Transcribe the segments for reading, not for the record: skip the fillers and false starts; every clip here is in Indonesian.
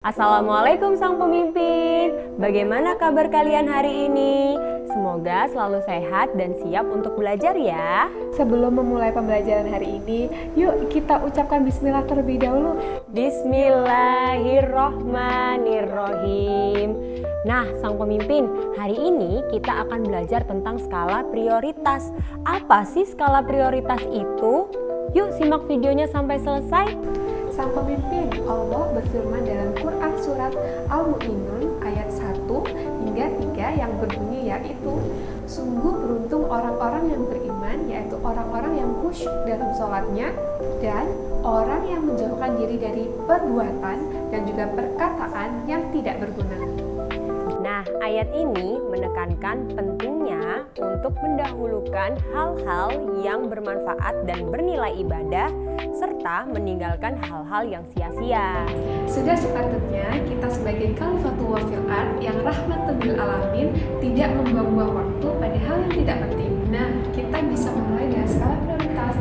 Assalamualaikum sang pemimpin. Bagaimana kabar kalian hari ini? Semoga selalu sehat dan siap untuk belajar ya. Sebelum memulai pembelajaran hari ini, yuk kita ucapkan bismillah terlebih dahulu. Bismillahirrohmanirrohim. Nah, sang pemimpin, hari ini kita akan belajar tentang skala prioritas. Apa sih skala prioritas itu? Yuk simak videonya sampai selesai. Sang pemimpin, Allah berfirman dalam Quran surat Al-Mu'minun ayat 1 hingga 3 yang berbunyi yaitu, sungguh beruntung orang-orang yang beriman, yaitu orang-orang yang khusyuk dalam sholatnya, dan orang yang menjauhkan diri dari perbuatan dan juga perkataan yang tidak berguna. Nah, ayat ini menekankan pentingnya untuk mendahulukan hal-hal yang bermanfaat dan bernilai ibadah, serta meninggalkan hal-hal yang sia-sia. Sudah sepatutnya kita sebagai Khalifatullah fil ard yang rahmatan lil alamin tidak membuang-buang waktu pada hal yang tidak penting. Nah, kita bisa mulai dengan skala prioritas.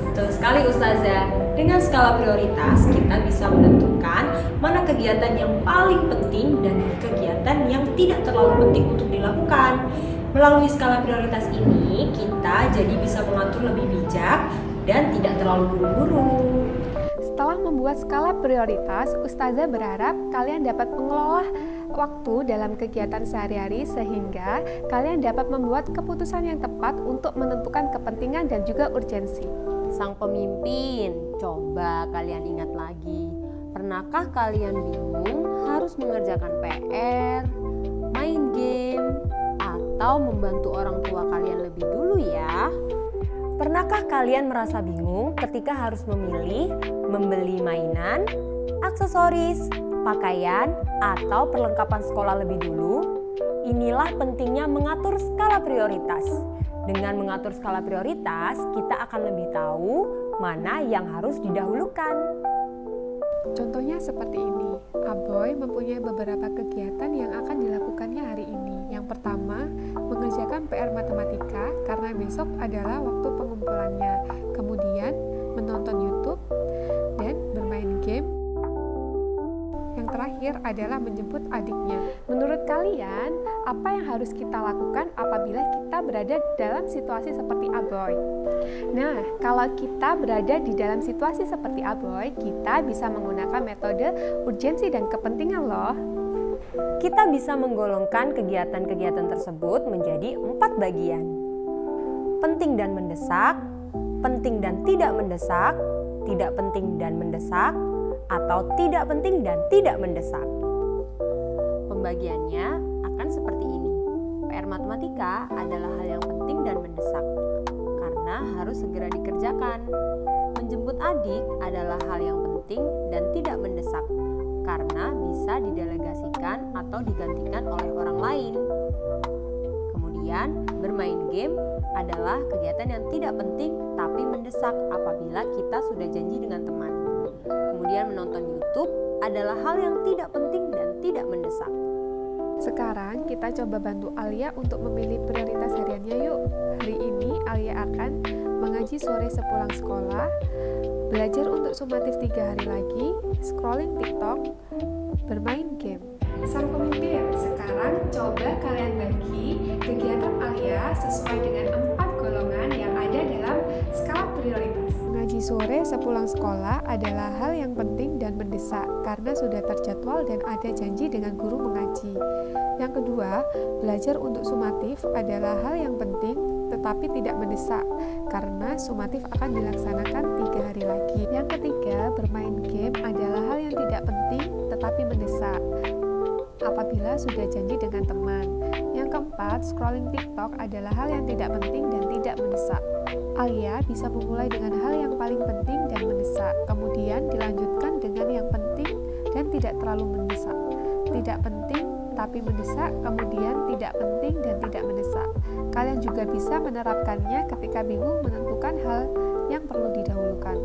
Betul sekali Ustazah. Dengan skala prioritas, kita bisa menentukan mana kegiatan yang paling penting dan kegiatan yang tidak terlalu penting untuk dilakukan. Melalui skala prioritas ini, kita jadi bisa mengatur lebih bijak dan tidak terlalu buru-buru. Setelah membuat skala prioritas, Ustazah berharap kalian dapat mengelola waktu dalam kegiatan sehari-hari sehingga kalian dapat membuat keputusan yang tepat untuk menentukan kepentingan dan juga urgensi. Sang pemimpin, coba kalian ingat lagi. Pernahkah kalian bingung harus mengerjakan PR, main game, atau membantu orang tua kalian lebih dulu ya? Pernahkah kalian merasa bingung ketika harus memilih membeli mainan, aksesoris, pakaian, atau perlengkapan sekolah lebih dulu? Inilah pentingnya mengatur skala prioritas. Dengan mengatur skala prioritas, kita akan lebih tahu mana yang harus didahulukan. Contohnya seperti ini, Aboy mempunyai beberapa kegiatan yang akan dilakukannya hari ini. Yang pertama, mengerjakan PR matematika karena besok adalah waktu pengumpulannya. Kemudian, menonton YouTube dan bermain game. Yang terakhir adalah menjemput adiknya. Menurut kalian, apa yang harus kita lakukan apabila kita berada dalam situasi seperti Aboy? Nah, kalau kita berada di dalam situasi seperti Aboy, kita bisa menggunakan metode urgensi dan kepentingan loh. Kita bisa menggolongkan kegiatan-kegiatan tersebut menjadi 4 bagian. Penting dan mendesak, penting dan tidak mendesak, tidak penting dan mendesak, atau tidak penting dan tidak mendesak. Pembagiannya akan seperti ini. PR matematika adalah hal yang penting dan mendesak karena harus segera dikerjakan. Menjemput adik adalah hal yang penting dan tidak mendesak karena bisa didelegasikan atau digantikan oleh orang lain. Kemudian, bermain game adalah kegiatan yang tidak penting tapi mendesak apabila kita sudah janji dengan teman. Kemudian menonton YouTube adalah hal yang tidak penting dan tidak mendesak. Sekarang kita coba bantu Alia untuk memilih prioritas hariannya yuk. Hari ini Alia akan mengaji sore sepulang sekolah, belajar untuk sumatif 3 hari lagi, scrolling TikTok, bermain game. Sang pemimpin, sekarang coba kalian bagi kegiatan Alia sesuai dengan 4 golongan yang ada dalam skala prioritas. Mengaji sore sepulang sekolah adalah hal yang penting dan mendesak karena sudah terjadwal dan ada janji dengan guru mengaji. Yang kedua, belajar untuk sumatif adalah hal yang penting tetapi tidak mendesak karena sumatif akan dilaksanakan 3 hari lagi. Yang ketiga, bermain game adalah hal yang tidak penting tetapi mendesak apabila sudah janji dengan teman. Yang keempat, scrolling TikTok adalah hal yang tidak penting dan tidak mendesak. Alia bisa memulai dengan hal yang paling penting dan mendesak, kemudian dilanjutkan dengan yang penting dan tidak terlalu mendesak. Tidak penting tapi mendesak, kemudian tidak penting dan tidak mendesak. Kalian juga bisa menerapkannya ketika bingung menentukan hal yang perlu didahulukan.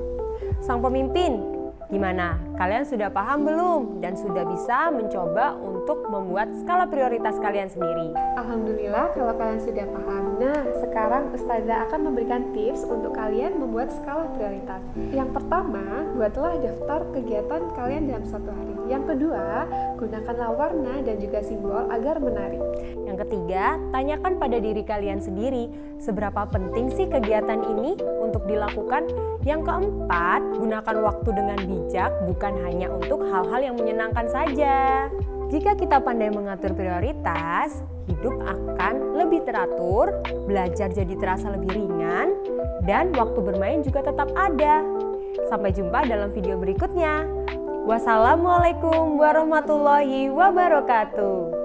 Sang pemimpin, gimana? Kalian sudah paham belum? Dan sudah bisa mencoba untuk membuat skala prioritas kalian sendiri? Alhamdulillah kalau kalian sudah paham. Nah, sekarang Ustazah akan memberikan tips untuk kalian membuat skala prioritas. Yang pertama, buatlah daftar kegiatan kalian dalam satu hari. Yang kedua, gunakanlah warna dan juga simbol agar menarik. Yang ketiga, tanyakan pada diri kalian sendiri, seberapa penting sih kegiatan ini untuk dilakukan? Yang keempat, gunakan waktu dengan bijak, bukan hanya untuk hal-hal yang menyenangkan saja. Jika kita pandai mengatur prioritas, hidup akan lebih teratur, belajar jadi terasa lebih ringan, dan waktu bermain juga tetap ada. Sampai jumpa dalam video berikutnya. Wassalamualaikum warahmatullahi wabarakatuh.